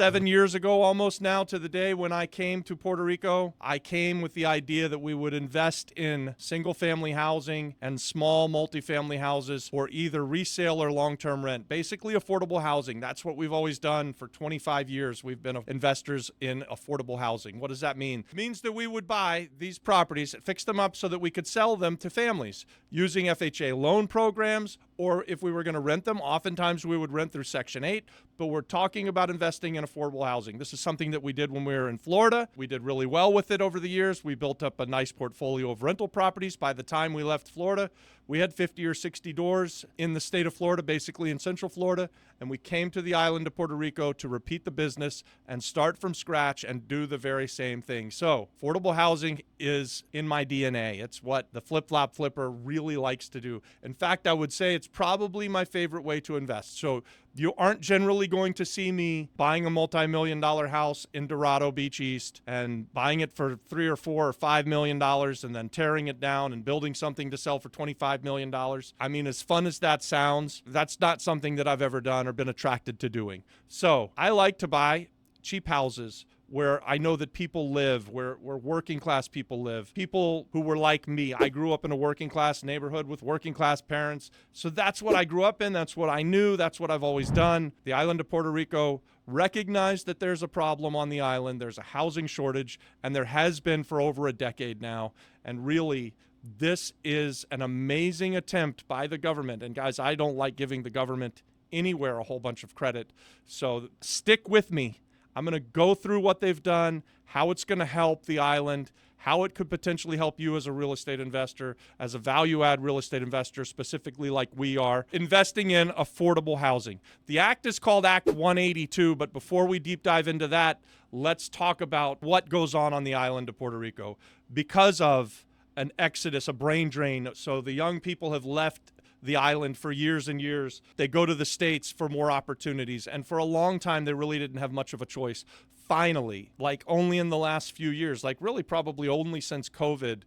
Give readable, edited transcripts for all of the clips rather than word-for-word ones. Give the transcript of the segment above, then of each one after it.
7 years ago, almost now to the day when I came to Puerto Rico, I came with the idea that we would invest in single-family housing and small multifamily houses for either resale or long-term rent. Basically affordable housing. That's what we've always done for 25 years. We've been investors in affordable housing. What does that mean? It means that we would buy these properties, fix them up so that we could sell them to families using FHA loan programs, or if we were going to rent them, oftentimes we would rent through Section 8, but we're talking about investing in affordable housing. This is something that we did when we were in Florida. We did really well with it over the years. We built up a nice portfolio of rental properties. By the time we left Florida, we had 50 or 60 doors in the state of Florida, basically in Central Florida, and we came to the island of Puerto Rico to repeat the business and start from scratch and do the very same thing. So affordable housing is in my DNA. It's what the flip-flop flipper really likes to do. In fact, I would say it's probably my favorite way to invest. So you aren't generally going to see me buying a multi-million-dollar house in Dorado Beach East and buying it for $3 or $4 or $5 million and then tearing it down and building something to sell for $25 million. I mean, as fun as that sounds, that's not something that I've ever done or been attracted to doing. So I like to buy cheap houses where I know that people live, where working class people live, people who were like me. I grew up in a working class neighborhood with working class parents. So that's what I grew up in. That's what I knew. That's what I've always done. The island of Puerto Rico recognized that there's a problem on the island. There's a housing shortage, and there has been for over a decade now. And really, this is an amazing attempt by the government. And guys, I don't like giving the government anywhere a whole bunch of credit. So stick with me. I'm going to go through what they've done, how it's going to help the island, how it could potentially help you as a real estate investor, as a value-add real estate investor, specifically like we are, investing in affordable housing. The act is called Act 182, but before we deep dive into that, let's talk about what goes on the island of Puerto Rico. Because of an exodus, a brain drain, so the young people have left the island for years and years. They go to the States for more opportunities. And for a long time, they really didn't have much of a choice. Finally, like only in the last few years, like really probably only since COVID,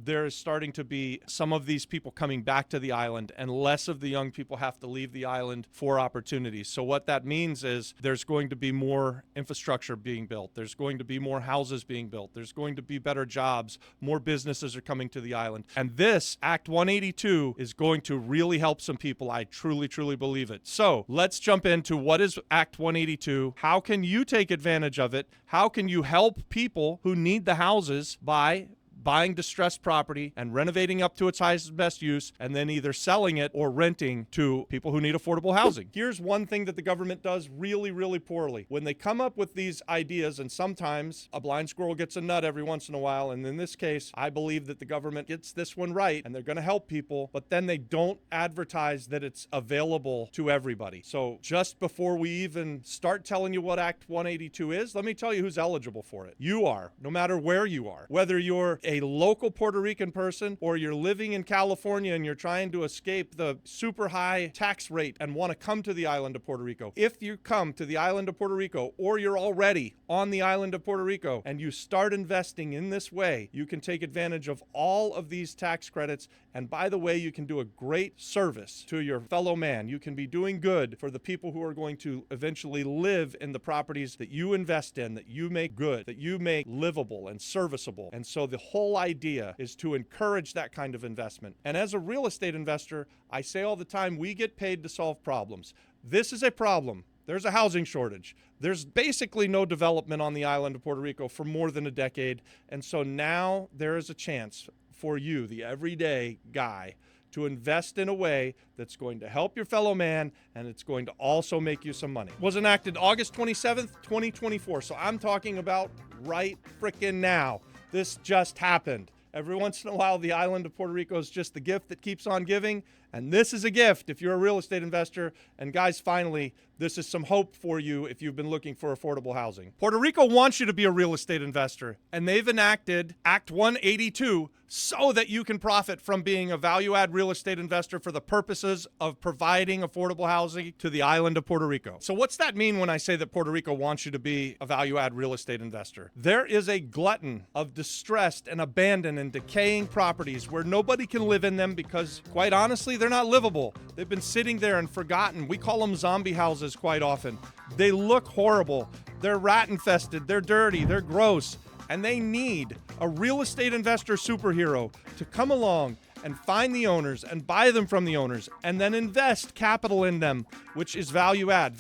there is starting to be some of these people coming back to the island, and less of the young people have to leave the island for opportunities. So what that means is there's going to be more infrastructure being built. There's going to be more houses being built. There's going to be better jobs. More businesses are coming to the island. And this Act 182 is going to really help some people. I truly, truly believe it. So let's jump into what is Act 182. How can you take advantage of it? How can you help people who need the houses by buying distressed property and renovating up to its highest and best use, and then either selling it or renting to people who need affordable housing? Here's one thing that the government does really, really poorly. When they come up with these ideas, and sometimes a blind squirrel gets a nut every once in a while, and in this case, I believe that the government gets this one right, and they're going to help people, but then they don't advertise that it's available to everybody. So just before we even start telling you what Act 182 is, let me tell you who's eligible for it. You are, no matter where you are. Whether you're a local Puerto Rican person or you're living in California and you're trying to escape the super high tax rate and want to come to the island of Puerto Rico. If you come to the island of Puerto Rico, or you're already on the island of Puerto Rico and you start investing in this way, you can take advantage of all of these tax credits. And by the way, you can do a great service to your fellow man. You can be doing good for the people who are going to eventually live in the properties that you invest in, that you make good, that you make livable and serviceable. And so the whole idea is to encourage that kind of investment. And as a real estate investor, I say all the time, we get paid to solve problems. This is a problem. There's a housing shortage. There's basically no development on the island of Puerto Rico for more than a decade. And so now there is a chance for you, the everyday guy, to invest in a way that's going to help your fellow man, and it's going to also make you some money. It was enacted August 27th, 2024. So I'm talking about right frickin' now. This just happened. Every once in a while, the island of Puerto Rico is just the gift that keeps on giving. And this is a gift if you're a real estate investor. And guys, finally, this is some hope for you if you've been looking for affordable housing. Puerto Rico wants you to be a real estate investor, and they've enacted Act 182 so that you can profit from being a value-add real estate investor for the purposes of providing affordable housing to the island of Puerto Rico. So what's that mean when I say that Puerto Rico wants you to be a value-add real estate investor? There is a glutton of distressed and abandoned and decaying properties where nobody can live in them because, quite honestly, they're not livable. They've been sitting there and forgotten. We call them zombie houses quite often. They look horrible. They're rat infested, they're dirty, they're gross, and they need a real estate investor superhero to come along and find the owners and buy them from the owners and then invest capital in them, which is value add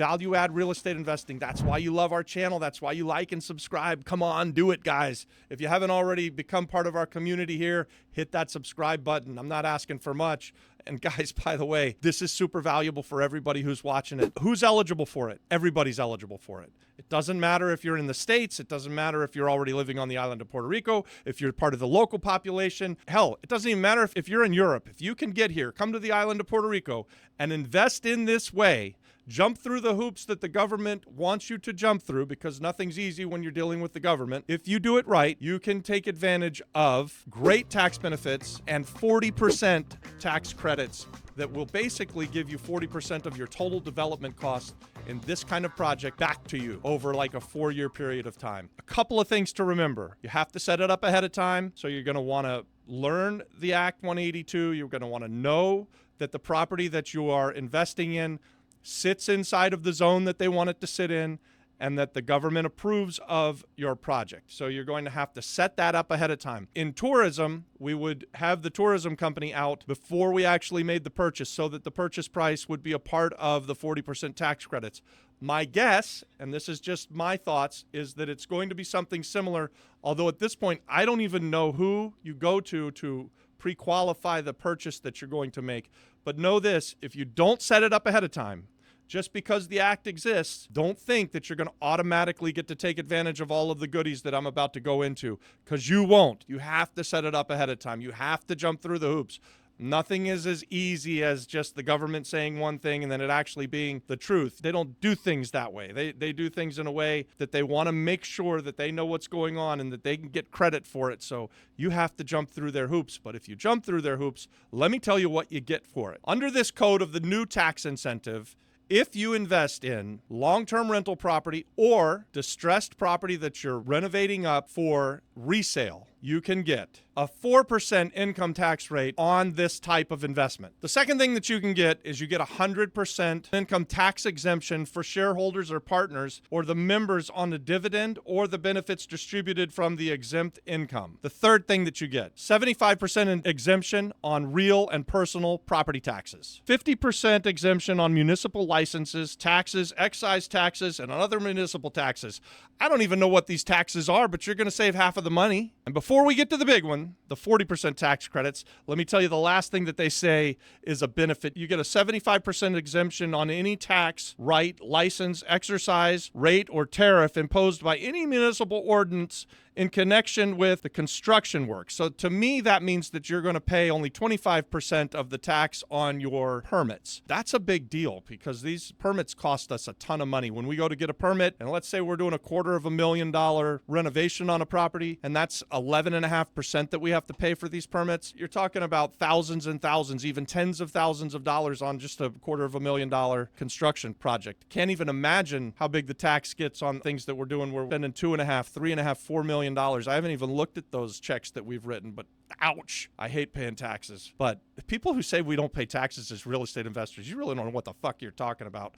real estate investing. That's why you love our channel. That's why you like and subscribe. Come on, do it, guys. If you haven't already become part of our community here, hit that subscribe button. I'm not asking for much. And guys, by the way, this is super valuable for everybody who's watching it. Who's eligible for it? Everybody's eligible for it. It doesn't matter if you're in the States. It doesn't matter if you're already living on the island of Puerto Rico, if you're part of the local population. Hell, it doesn't even matter if you're in Europe. If you can get here, come to the island of Puerto Rico and invest in this way, jump through the hoops that the government wants you to jump through, because nothing's easy when you're dealing with the government. If you do it right, you can take advantage of great tax benefits and 40% tax credits that will basically give you 40% of your total development cost in this kind of project back to you over like a 4-year period of time. A couple of things to remember. You have to set it up ahead of time. So you're going to want to learn the Act 182. You're going to want to know that the property that you are investing in sits inside of the zone that they want it to sit in, and that the government approves of your project. So you're going to have to set that up ahead of time. In tourism, we would have the tourism company out before we actually made the purchase, so that the purchase price would be a part of the 40% tax credits. My guess, and this is just my thoughts, is that it's going to be something similar, although at this point, I don't even know who you go to pre-qualify the purchase that you're going to make. But know this, if you don't set it up ahead of time, just because the act exists, don't think that you're going to automatically get to take advantage of all of the goodies that I'm about to go into, because you won't. You have to set it up ahead of time. You have to jump through the hoops. Nothing is as easy as just the government saying one thing and then it actually being the truth. They don't do things that way. They do things in a way that they want to make sure that they know what's going on and that they can get credit for it. So you have to jump through their hoops. But if you jump through their hoops, let me tell you what you get for it. Under this code of the new tax incentive, if you invest in long-term rental property or distressed property that you're renovating up for resale, you can get a 4% income tax rate on this type of investment. The second thing that you can get is you get 100% income tax exemption for shareholders or partners or the members on the dividend or the benefits distributed from the exempt income. The third thing that you get, 75% exemption on real and personal property taxes, 50% exemption on municipal licenses, taxes, excise taxes, and other municipal taxes. I don't even know what these taxes are, but you're going to save half of the money. And before we get to the big one, the 40% tax credits, let me tell you the last thing that they say is a benefit. You get a 75% exemption on any tax, right, license, exercise, rate, or tariff imposed by any municipal ordinance in connection with the construction work. So to me, that means that you're going to pay only 25% of the tax on your permits. That's a big deal because these permits cost us a ton of money. When we go to get a permit, and let's say we're doing a $250,000 renovation on a property, and that's 11.5% that we have to pay for these permits, you're talking about thousands and thousands, even tens of thousands of dollars on just a $250,000 construction project. Can't even imagine how big the tax gets on things that we're doing. We're spending $2.5, $3.5, $4 million. I haven't even looked at those checks that we've written, but ouch, I hate paying taxes. But the people who say we don't pay taxes as real estate investors, you really don't know what the fuck you're talking about.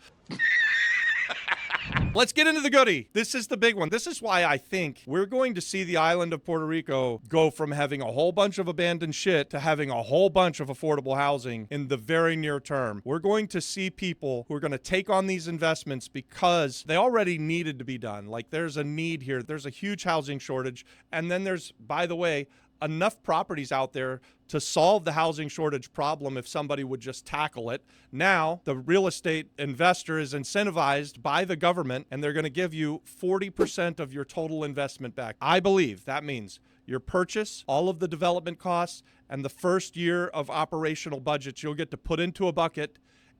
Let's get into the goodie. This is the big one. This is why I think we're going to see the island of Puerto Rico go from having a whole bunch of abandoned shit to having a whole bunch of affordable housing in the very near term. We're going to see people who are going to take on these investments because they already needed to be done. Like there's a need here. There's a huge housing shortage. And then there's, by the way, enough properties out there to solve the housing shortage problem if somebody would just tackle it. Now, the real estate investor is incentivized by the government, and they're going to give you 40% of your total investment back. I believe that means your purchase, all of the development costs, and the first year of operational budgets you'll get to put into a bucket,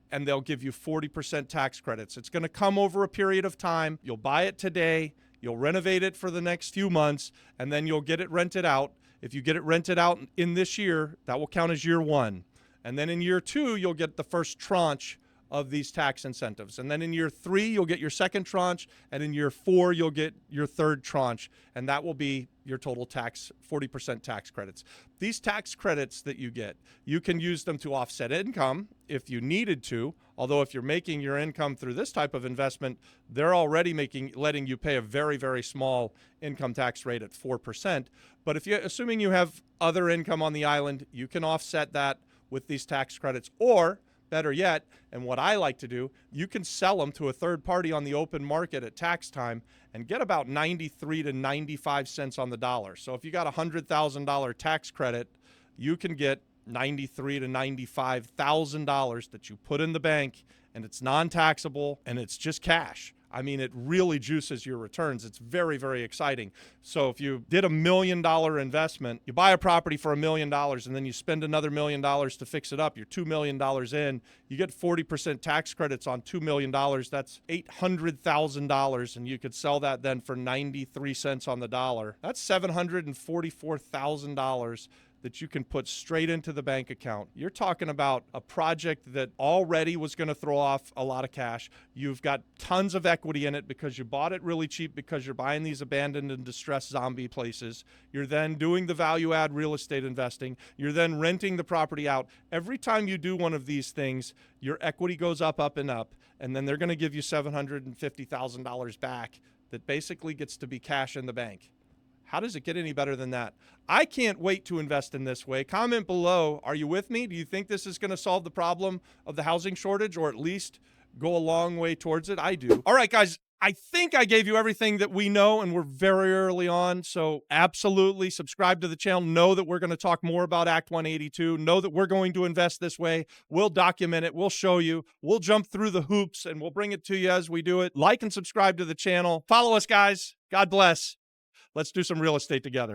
and they'll give you 40% tax credits. It's going to come over a period of time. You'll buy it today, you'll renovate it for the next few months, and then you'll get it rented out. If you get it rented out in this year, that will count as year one. And then in year two, you'll get the first tranche of these tax incentives. And then in year 3, you'll get your second tranche. And in year 4, you'll get your third tranche. And that will be your total tax, 40% tax credits. These tax credits that you get, you can use them to offset income if you needed to. Although if you're making your income through this type of investment, they're already letting you pay a very, very small income tax rate at 4%. But if assuming you have other income on the island, you can offset that with these tax credits. Or better yet, and what I like to do, you can sell them to a third party on the open market at tax time and get about 93 to 95 cents on the dollar. So if you got a $100,000 tax credit, you can get $93,000 to $95,000 that you put in the bank, and it's non-taxable and it's just cash. I mean, it really juices your returns. It's very, very exciting. So if you did $1 million investment, you buy a property for $1 million and then you spend another $1 million to fix it up, you're $2 million in, you get 40% tax credits on $2 million. That's $800,000, and you could sell that then for 93 cents on the dollar. That's $744,000 that you can put straight into the bank account. You're talking about a project that already was going to throw off a lot of cash. You've got tons of equity in it because you bought it really cheap because you're buying these abandoned and distressed zombie places. You're then doing the value add real estate investing. You're then renting the property out. Every time you do one of these things, your equity goes up, up, and up, and then they're going to give you $750,000 back that basically gets to be cash in the bank. How does it get any better than that? I can't wait to invest in this way. Comment below. Are you with me? Do you think this is going to solve the problem of the housing shortage, or at least go a long way towards it? I do. All right, guys. I think I gave you everything that we know, and we're very early on. So absolutely subscribe to the channel. Know that we're going to talk more about Act 182. Know that we're going to invest this way. We'll document it. We'll show you. We'll jump through the hoops, and we'll bring it to you as we do it. Like and subscribe to the channel. Follow us, guys. God bless. Let's do some real estate together.